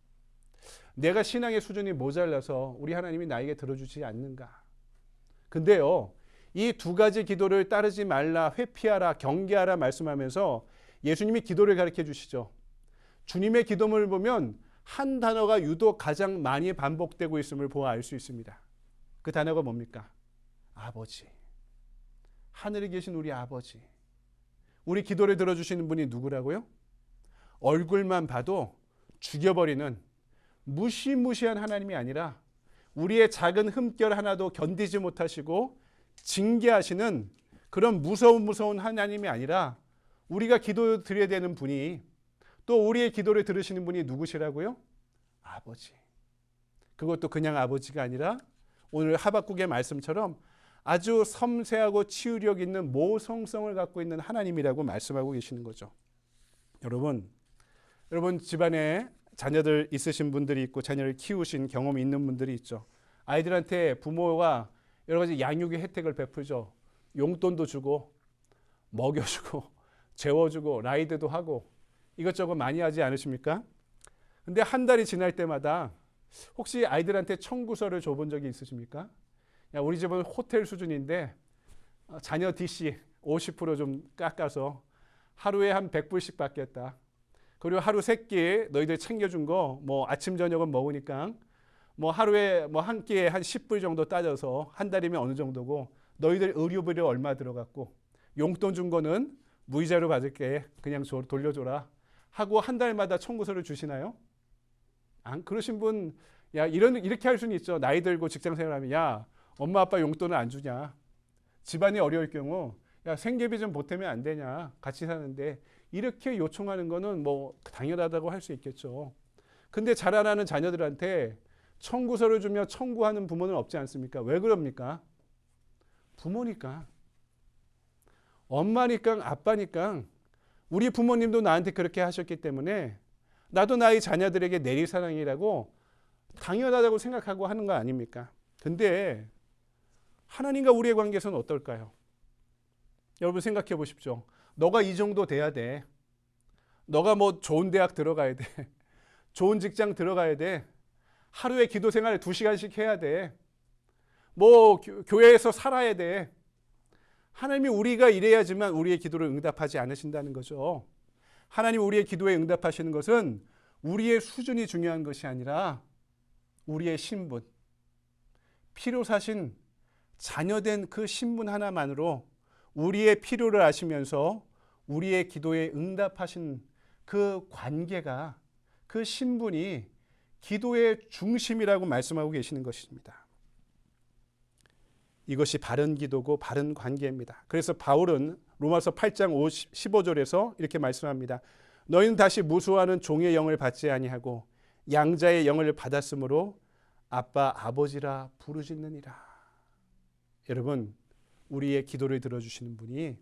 내가 신앙의 수준이 모자라서 우리 하나님이 나에게 들어주지 않는가? 근데요, 이 두 가지 기도를 따르지 말라, 회피하라, 경계하라 말씀하면서 예수님이 기도를 가르쳐 주시죠. 주님의 기도문을 보면 한 단어가 유독 가장 많이 반복되고 있음을 보아 알 수 있습니다. 그 단어가 뭡니까? 아버지. 하늘에 계신 우리 아버지. 우리 기도를 들어주시는 분이 누구라고요? 얼굴만 봐도 죽여버리는 무시무시한 하나님이 아니라 우리의 작은 흠결 하나도 견디지 못하시고 징계하시는 그런 무서운 하나님이 아니라 우리가 기도 드려야 되는 분이, 또 우리의 기도를 들으시는 분이 누구시라고요? 아버지. 그것도 그냥 아버지가 아니라 오늘 하박국의 말씀처럼 아주 섬세하고 치유력 있는 모성성을 갖고 있는 하나님이라고 말씀하고 계시는 거죠. 여러분 집안에 자녀들 있으신 분들이 있고 자녀를 키우신 경험이 있는 분들이 있죠. 아이들한테 부모가 여러 가지 양육의 혜택을 베풀죠. 용돈도 주고 먹여주고 재워주고 라이드도 하고 이것저것 많이 하지 않으십니까? 근데 한 달이 지날 때마다 혹시 아이들한테 청구서를 줘본 적이 있으십니까? 야, 우리 집은 호텔 수준인데 자녀 DC 50% 깎아서 하루에 한 100불씩 받겠다. 그리고 하루 3끼 너희들 챙겨준 거 아침 저녁은 먹으니까 하루에 한 끼에 한 10불 정도 따져서 한 달이면 어느 정도고, 너희들 의료비료 얼마 들어갔고 용돈 준 거는 무이자로 받을게, 그냥 돌려줘라 하고 한 달마다 청구서를 주시나요? 안 그러신 분, 야, 이렇게 할 수는 있죠. 나이 들고 직장 생활하면, 야, 엄마 아빠 용돈을 안 주냐? 집안이 어려울 경우, 야, 생계비 좀 보태면 안 되냐? 같이 사는데. 이렇게 요청하는 거는 당연하다고 할 수 있겠죠. 근데 자라나는 자녀들한테 청구서를 주며 청구하는 부모는 없지 않습니까? 왜 그럽니까? 부모니까. 엄마니까, 아빠니까. 우리 부모님도 나한테 그렇게 하셨기 때문에 나도 나의 자녀들에게 내리사랑이라고 당연하다고 생각하고 하는 거 아닙니까? 근데 하나님과 우리의 관계에서는 어떨까요? 여러분 생각해 보십시오. 너가 이 정도 돼야 돼. 너가 좋은 대학 들어가야 돼. 좋은 직장 들어가야 돼. 하루에 기도 생활을 2시간씩 해야 돼. 교회에서 살아야 돼. 하나님이 우리가 이래야지만 우리의 기도를 응답하지 않으신다는 거죠. 하나님 우리의 기도에 응답하시는 것은 우리의 수준이 중요한 것이 아니라 우리의 신분, 피로 사신 자녀된 그 신분 하나만으로 우리의 필요를 아시면서 우리의 기도에 응답하신 그 관계가, 그 신분이 기도의 중심이라고 말씀하고 계시는 것입니다. 이것이 바른 기도고 바른 관계입니다. 그래서 바울은 로마서 8장 15절에서 이렇게 말씀합니다. 너희는 다시 무수하는 종의 영을 받지 아니하고 양자의 영을 받았으므로 아빠 아버지라 부르짖느니라. 여러분, 우리의 기도를 들어주시는 분이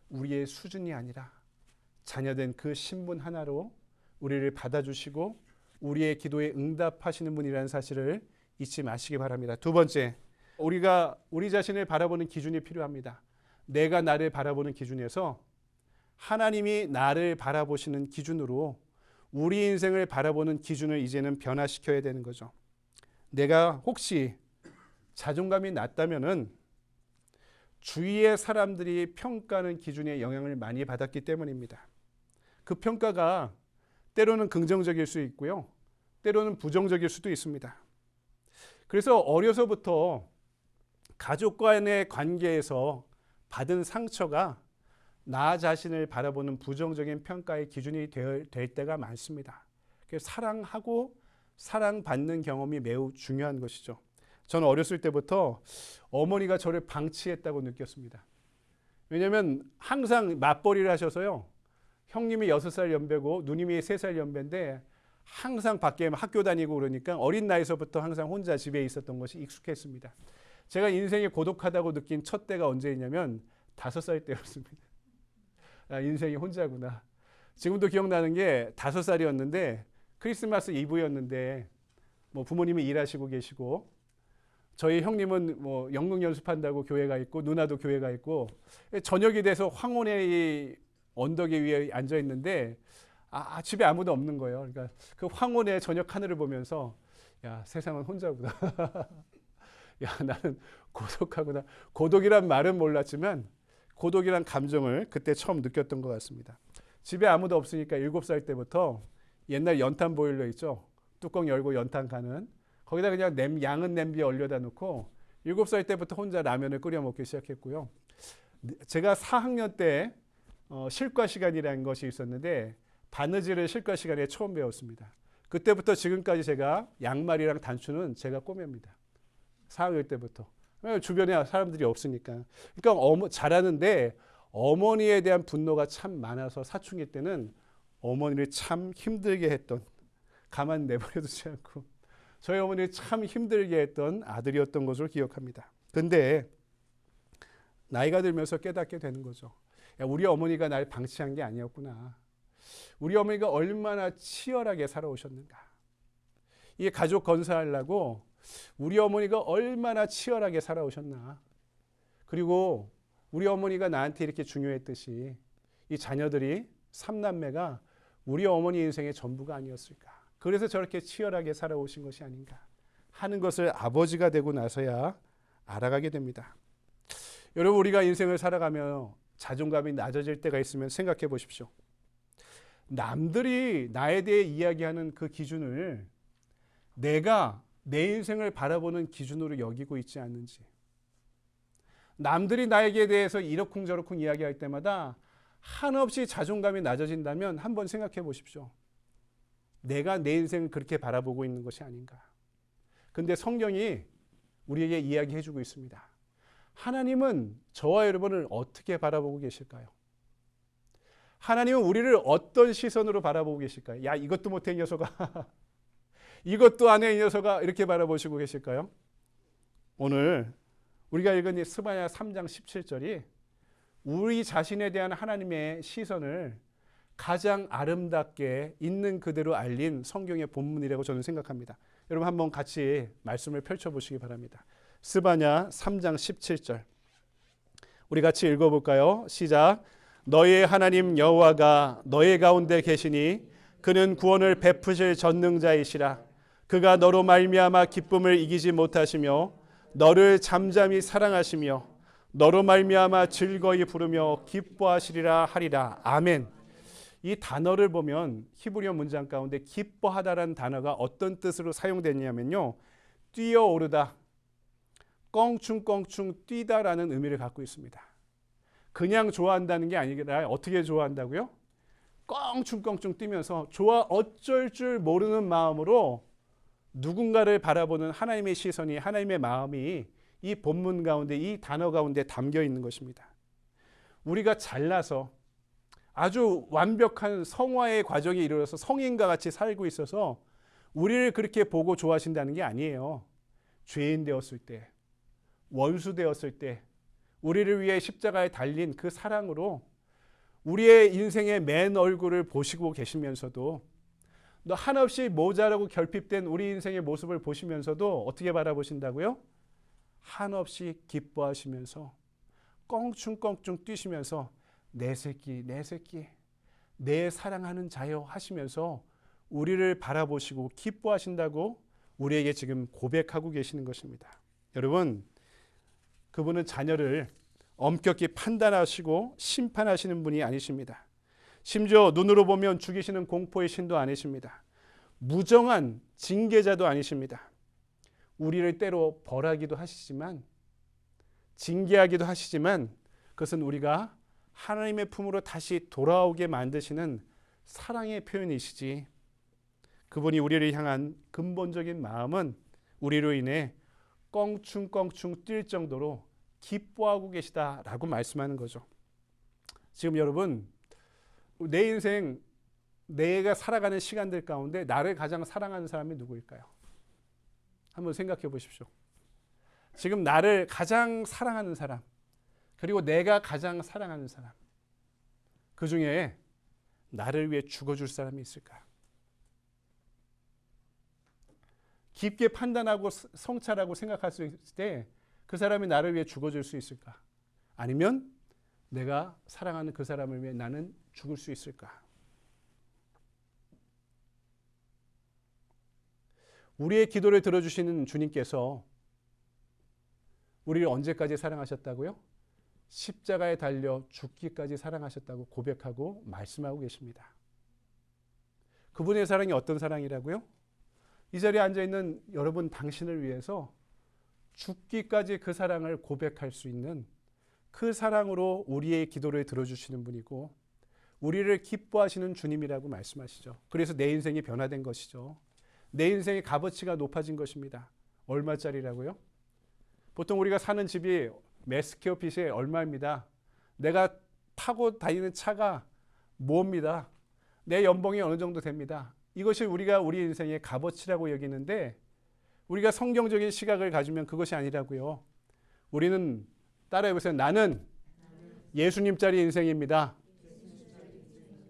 우리의 수준이 아니라 자녀된 그 신분 하나로 우리를 받아주시고 우리의 기도에 응답하시는 분이라는 사실을 잊지 마시기 바랍니다. 두 번째, 우리가 우리 자신을 바라보는 기준이 필요합니다. 내가 나를 바라보는 기준에서 하나님이 나를 바라보시는 기준으로 우리 인생을 바라보는 기준을 이제는 변화시켜야 되는 거죠. 내가 혹시 자존감이 낮다면은 주위의 사람들이 평가하는 기준에 영향을 많이 받았기 때문입니다. 그 평가가 때로는 긍정적일 수 있고요. 때로는 부정적일 수도 있습니다. 그래서 어려서부터 가족 간의 관계에서 받은 상처가 나 자신을 바라보는 부정적인 평가의 기준이 될 때가 많습니다. 그래서 사랑하고 사랑받는 경험이 매우 중요한 것이죠. 저는 어렸을 때부터 어머니가 저를 방치했다고 느꼈습니다. 왜냐하면 항상 맞벌이를 하셔서요. 형님이 6살 연배고 누님이 3살 연배인데 항상 밖에 학교 다니고 그러니까 어린 나이서부터 항상 혼자 집에 있었던 것이 익숙했습니다. 제가 인생이 고독하다고 느낀 첫 때가 언제였냐면 5살 때였습니다. 아, 인생이 혼자구나. 지금도 기억나는 게 5살이었는데 크리스마스 이브였는데 뭐 부모님이 일하시고 계시고 저희 형님은 뭐 연극 연습한다고 교회가 있고 누나도 교회가 있고 저녁이 돼서 황혼의 이 언덕에 위에 앉아 있는데 집에 아무도 없는 거예요. 그러니까 그 황혼의 저녁 하늘을 보면서 야, 세상은 혼자구나. 야, 나는 고독하구나. 고독이란 말은 몰랐지만 고독이란 감정을 그때 처음 느꼈던 것 같습니다. 집에 아무도 없으니까 7살 때부터 옛날 연탄 보일러 있죠. 뚜껑 열고 연탄 가는 거기다 그냥 양은 냄비에 얼려다 놓고 7살 때부터 혼자 라면을 끓여 먹기 시작했고요. 제가 4학년 때 실과 시간이라는 것이 있었는데 바느질을 실과 시간에 처음 배웠습니다. 그때부터 지금까지 제가 양말이랑 단추는 제가 꼬맵니다. 4학년 때부터. 주변에 사람들이 없으니까. 그러니까 잘하는데 어머니에 대한 분노가 참 많아서 사춘기 때는 어머니를 참 힘들게 했던, 가만 내버려두지 않고 저희 어머니를 참 힘들게 했던 아들이었던 것을 기억합니다. 근데 나이가 들면서 깨닫게 되는 거죠. 야, 우리 어머니가 날 방치한 게 아니었구나. 우리 어머니가 얼마나 치열하게 살아오셨는가. 이 가족 건사하려고 우리 어머니가 얼마나 치열하게 살아오셨나. 그리고 우리 어머니가 나한테 이렇게 중요했듯이 이 자녀들이 3남매가 우리 어머니 인생의 전부가 아니었을까. 그래서 저렇게 치열하게 살아오신 것이 아닌가 하는 것을 아버지가 되고 나서야 알아가게 됩니다. 여러분, 우리가 인생을 살아가며 자존감이 낮아질 때가 있으면 생각해 보십시오. 남들이 나에 대해 이야기하는 그 기준을 내가 내 인생을 바라보는 기준으로 여기고 있지 않는지. 남들이 나에게 대해서 이러쿵저러쿵 이야기할 때마다 한없이 자존감이 낮아진다면 한번 생각해 보십시오. 내가 내 인생을 그렇게 바라보고 있는 것이 아닌가. 근데 성경이 우리에게 이야기해 주고 있습니다. 하나님은 저와 여러분을 어떻게 바라보고 계실까요? 하나님은 우리를 어떤 시선으로 바라보고 계실까요? 야, 이것도 못해 이 녀석아. 이것도 안 해 이 녀석아. 이렇게 바라보시고 계실까요? 오늘 우리가 읽은 이 스바냐 3장 17절이 우리 자신에 대한 하나님의 시선을 가장 아름답게 있는 그대로 알린 성경의 본문이라고 저는 생각합니다. 여러분 한번 같이 말씀을 펼쳐보시기 바랍니다. 스바냐 3장 17절 우리 같이 읽어볼까요? 시작. 너의 하나님 여호와가 너의 가운데 계시니 그는 구원을 베푸실 전능자이시라. 그가 너로 말미암아 기쁨을 이기지 못하시며 너를 잠잠히 사랑하시며 너로 말미암아 즐거이 부르며 기뻐하시리라 하리라. 아멘. 이 단어를 보면 히브리어 문장 가운데 기뻐하다라는 단어가 어떤 뜻으로 사용되냐면요, 뛰어오르다, 껑충껑충 뛰다라는 의미를 갖고 있습니다. 그냥 좋아한다는 게 아니라 어떻게 좋아한다고요? 껑충껑충 뛰면서 어쩔 줄 모르는 마음으로 누군가를 바라보는 하나님의 시선이, 하나님의 마음이 이 본문 가운데, 이 단어 가운데 담겨 있는 것입니다. 우리가 잘나서 아주 완벽한 성화의 과정에 이르러서 성인과 같이 살고 있어서 우리를 그렇게 보고 좋아하신다는 게 아니에요. 죄인 되었을 때, 원수 되었을 때 우리를 위해 십자가에 달린 그 사랑으로 우리의 인생의 맨 얼굴을 보시고 계시면서도 너 한없이 모자라고 결핍된 우리 인생의 모습을 보시면서도 어떻게 바라보신다고요? 한없이 기뻐하시면서 껑충껑충 뛰시면서 내 새끼 내 사랑하는 자여 하시면서 우리를 바라보시고 기뻐하신다고 우리에게 지금 고백하고 계시는 것입니다. 여러분, 그분은 자녀를 엄격히 판단하시고 심판하시는 분이 아니십니다. 심지어 눈으로 보면 죽이시는 공포의 신도 아니십니다. 무정한 징계자도 아니십니다. 우리를 때로 벌하기도 하시지만, 징계하기도 하시지만 그것은 우리가 하나님의 품으로 다시 돌아오게 만드시는 사랑의 표현이시지, 그분이 우리를 향한 근본적인 마음은 우리로 인해 껑충껑충 뛸 정도로 기뻐하고 계시다라고 말씀하는 거죠. 지금 여러분, 내 인생 내가 살아가는 시간들 가운데 나를 가장 사랑하는 사람이 누구일까요? 한번 생각해 보십시오. 지금 나를 가장 사랑하는 사람, 그리고 내가 가장 사랑하는 사람, 그 중에 나를 위해 죽어줄 사람이 있을까? 깊게 판단하고 성찰하고 생각할 수 있을 때 그 사람이 나를 위해 죽어줄 수 있을까? 아니면 내가 사랑하는 그 사람을 위해 나는 죽을 수 있을까? 우리의 기도를 들어주시는 주님께서 우리를 언제까지 사랑하셨다고요? 십자가에 달려 죽기까지 사랑하셨다고 고백하고 말씀하고 계십니다. 그분의 사랑이 어떤 사랑이라고요? 이 자리에 앉아있는 여러분 당신을 위해서 죽기까지 그 사랑을 고백할 수 있는 그 사랑으로 우리의 기도를 들어주시는 분이고 우리를 기뻐하시는 주님이라고 말씀하시죠. 그래서 내 인생이 변화된 것이죠. 내 인생의 값어치가 높아진 것입니다. 얼마짜리라고요? 보통 우리가 사는 집이 매스퀘어핏이 얼마입니다. 내가 타고 다니는 차가 뭡니다. 내 연봉이 어느 정도 됩니다. 이것이 우리가 우리 인생의 값어치라고 여기는데 우리가 성경적인 시각을 가지면 그것이 아니라고요. 우리는 따라해보세요. 나는 예수님짜리 인생입니다.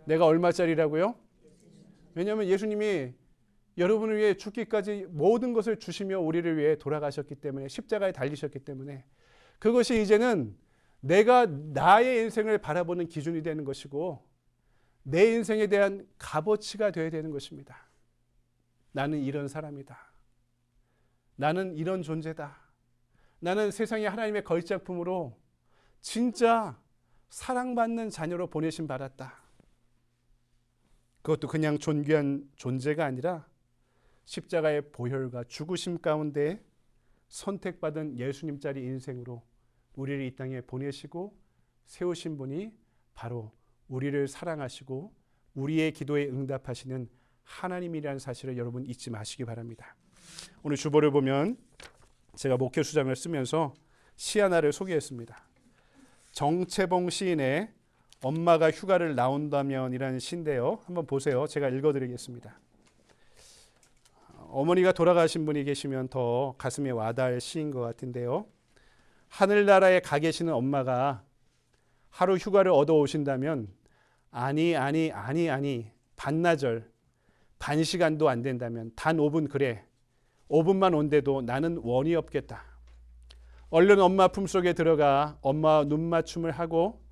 내가 얼마짜리라고요? 왜냐하면 예수님이 여러분을 위해 죽기까지 모든 것을 주시며 우리를 위해 돌아가셨기 때문에 십자가에 달리셨기 때문에 그것이 이제는 내가 나의 인생을 바라보는 기준이 되는 것이고 내 인생에 대한 값어치가 되어야 되는 것입니다. 나는 이런 사람이다. 나는 이런 존재다. 나는 세상에 하나님의 걸작품으로 진짜 사랑받는 자녀로 보내심 받았다. 그것도 그냥 존귀한 존재가 아니라 십자가의 보혈과 죽으심 가운데 선택받은 예수님짜리 인생으로 우리를 이 땅에 보내시고 세우신 분이 바로 우리를 사랑하시고 우리의 기도에 응답하시는 하나님이라는 사실을 여러분 잊지 마시기 바랍니다. 오늘 주보를 보면 제가 목회 수장을 쓰면서 시 하나를 소개했습니다. 정채봉 시인의 엄마가 휴가를 나온다면이라는 시인데요. 한번 보세요. 제가 읽어드리겠습니다. 어머니가 돌아가신 분이 계시면 더 가슴에 와닿을 시인 것 같은데요. 하늘나라에 가 계시는 엄마가 하루 휴가를 얻어 오신다면 아니 반나절 반 시간도 안 된다면 단 5분 그래 5분만 온데도 나는 원이 없겠다. 얼른 엄마 품속에 들어가 엄마와 눈맞춤을 하고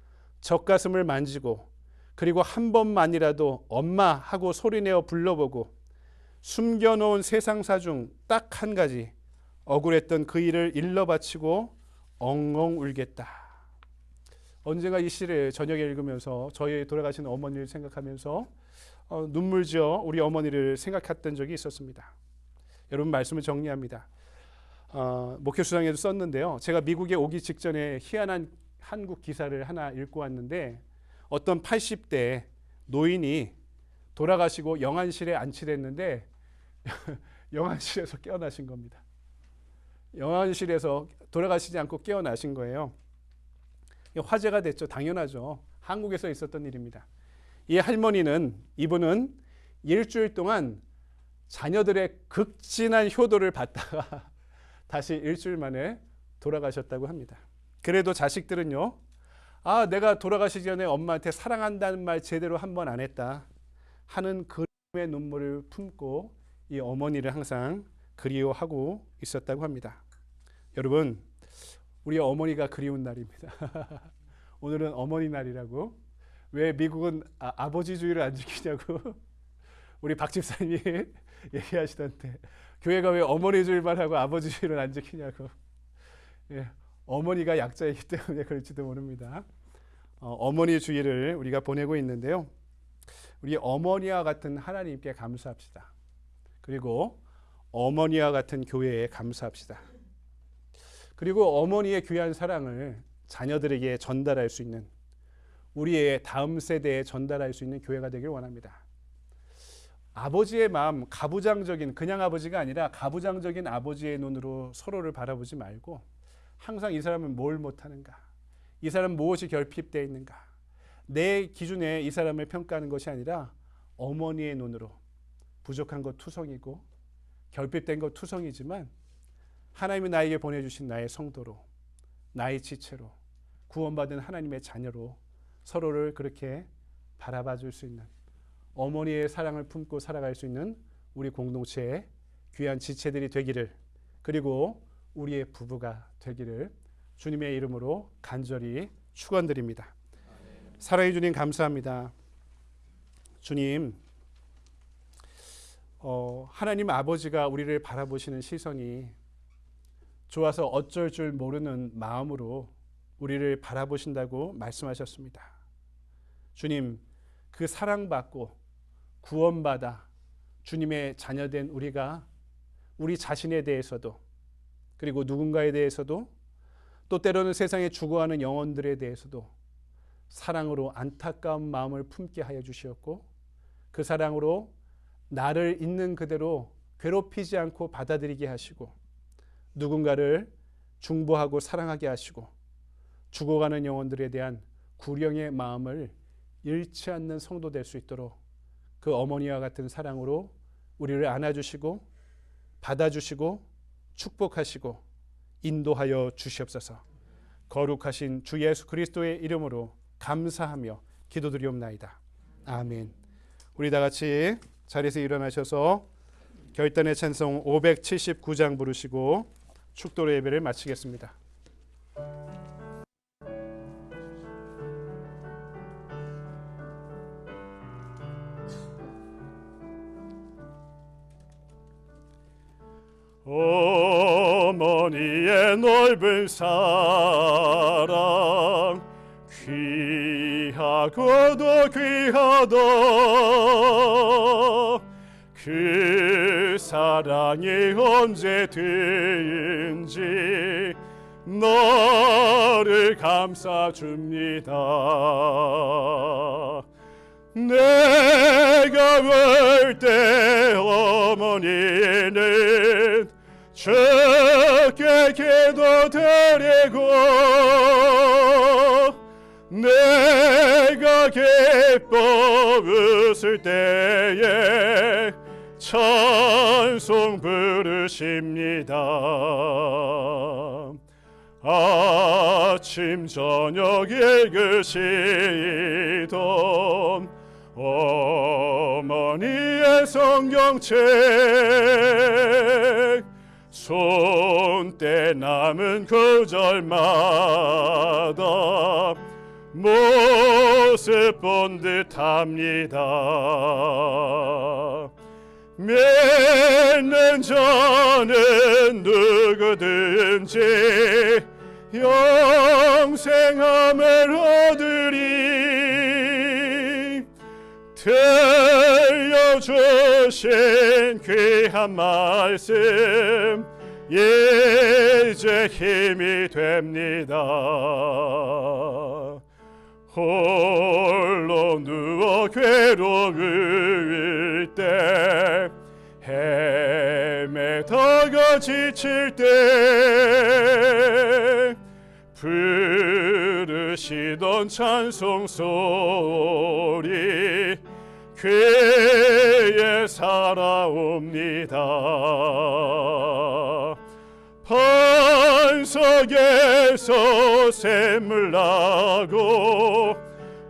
젖가슴을 만지고 그리고 한 번만이라도 엄마 하고 소리내어 불러보고 숨겨놓은 세상사 중 딱 한 가지 억울했던 그 일을 일러 바치고 엉엉 울겠다. 언젠가 이 시를 저녁에 읽으면서 저희 돌아가신 어머니를 생각하면서 눈물 지어 우리 어머니를 생각했던 적이 있었습니다. 여러분 말씀을 정리합니다. 목회 수장에도 썼는데요. 제가 미국에 오기 직전에 희한한 한국 기사를 하나 읽고 왔는데 어떤 80대 노인이 돌아가시고 영안실에 안치됐는데 영안실에서 깨어나신 겁니다. 영안실에서 돌아가시지 않고 깨어나신 거예요. 화제가 됐죠. 당연하죠. 한국에서 있었던 일입니다. 이 할머니는 이분은 일주일 동안 자녀들의 극진한 효도를 받다가 다시 일주일 만에 돌아가셨다고 합니다. 그래도 자식들은요. 내가 돌아가시기 전에 엄마한테 사랑한다는 말 제대로 한 번 안 했다 하는 그리움의 눈물을 품고 이 어머니를 항상 그리워하고 있었다고 합니다. 여러분, 우리 어머니가 그리운 날입니다. 오늘은 어머니 날이라고. 왜 미국은 아버지주의를 안 지키냐고 우리 박 집사님이 얘기하시던데 교회가 왜 어머니주의만 하고 아버지주의를 안 지키냐고. 예, 어머니가 약자이기 때문에 그럴지도 모릅니다. 어머니주의를 우리가 보내고 있는데요. 우리 어머니와 같은 하나님께 감사합시다. 그리고 어머니와 같은 교회에 감사합시다. 그리고 어머니의 귀한 사랑을 자녀들에게 전달할 수 있는 우리의 다음 세대에 전달할 수 있는 교회가 되길 원합니다. 아버지의 마음, 가부장적인 그냥 아버지가 아니라 가부장적인 아버지의 눈으로 서로를 바라보지 말고 항상 이 사람은 뭘 못하는가? 이 사람은 무엇이 결핍되어 있는가? 내 기준에 이 사람을 평가하는 것이 아니라 어머니의 눈으로 부족한 것 투성이고 결핍된 것 투성이지만 하나님이 나에게 보내주신 나의 성도로, 나의 지체로, 구원받은 하나님의 자녀로 서로를 그렇게 바라봐 줄 수 있는, 어머니의 사랑을 품고 살아갈 수 있는 우리 공동체의 귀한 지체들이 되기를, 그리고 우리의 부부가 되기를 주님의 이름으로 간절히 축원드립니다. 사랑해 주님 감사합니다. 주님, 하나님 아버지가 우리를 바라보시는 시선이 좋아서 어쩔 줄 모르는 마음으로 우리를 바라보신다고 말씀하셨습니다. 주님, 그 사랑받고 구원받아 주님의 자녀된 우리가 우리 자신에 대해서도, 그리고 누군가에 대해서도, 또 때로는 세상에 죽어가는 영혼들에 대해서도 사랑으로 안타까운 마음을 품게 하여 주시었고, 그 사랑으로 나를 있는 그대로 괴롭히지 않고 받아들이게 하시고, 누군가를 중보하고 사랑하게 하시고, 죽어가는 영혼들에 대한 구령의 마음을 잃지 않는 성도 될 수 있도록 그 어머니와 같은 사랑으로 우리를 안아주시고 받아주시고 축복하시고 인도하여 주시옵소서. 거룩하신 주 예수 그리스도의 이름으로 감사하며 기도드리옵나이다. 아멘. 우리 다 같이 자리에서 일어나셔서 결단의 찬송 579장 부르시고 축도로 예배를 마치겠습니다. 어머니의 넓은 사랑 귀하고도 귀하다. 그 사랑이 언제든지 너를 감싸줍니다. 내가 올 때 어머니는 주께 기도드리고, 내가 기뻐 웃을 때에 찬송 부르십니다. 아침 저녁 읽으시던 어머니의 성경책, 손때 남은 구절마다 모습 본 듯합니다. 몇 년 전엔 누구든지 영생함을 얻으리, 들려주신 귀한 말씀 이제 힘이 됩니다. 홀로 누워 괴로울 때, 헤매다가 지칠 때 부르시던 찬송 소리 귀에 살아옵니다. 반석에서 샘물 나고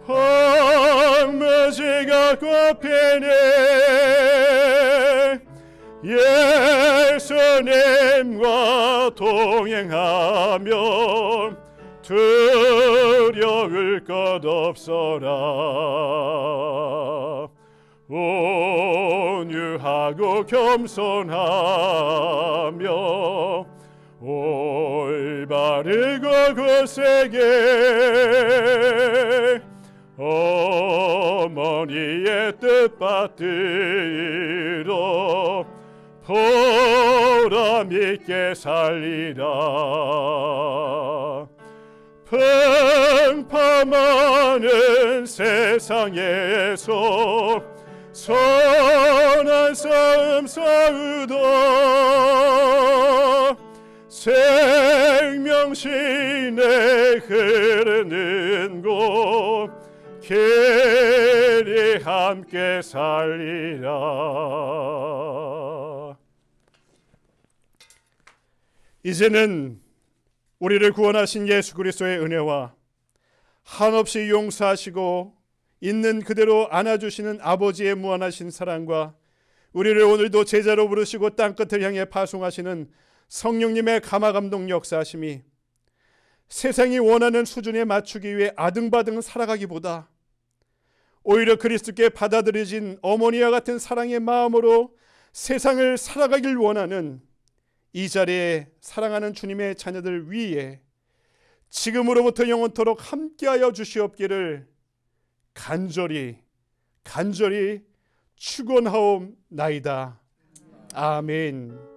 황무지가 꽃피네, 예수님과 동행하면 두려울 것 없어라. 온유하고 겸손하며 올바르고 굳세게 어머니의 뜻 받들어 보람 있게 살리라. 풍파많은 세상에서 선한 싸움 싸우다 생명신에 흐르는 곳 길이 함께 살리라. 이제는 우리를 구원하신 예수 그리스도의 은혜와 한없이 용서하시고 있는 그대로 안아주시는 아버지의 무한하신 사랑과 우리를 오늘도 제자로 부르시고 땅끝을 향해 파송하시는 성령님의 감화감동 역사하심이 세상이 원하는 수준에 맞추기 위해 아등바등 살아가기보다 오히려 그리스도께 받아들여진 어머니와 같은 사랑의 마음으로 세상을 살아가길 원하는 이 자리에 사랑하는 주님의 자녀들 위에 지금으로부터 영원토록 함께하여 주시옵기를 간절히 축원하옵나이다. 아멘.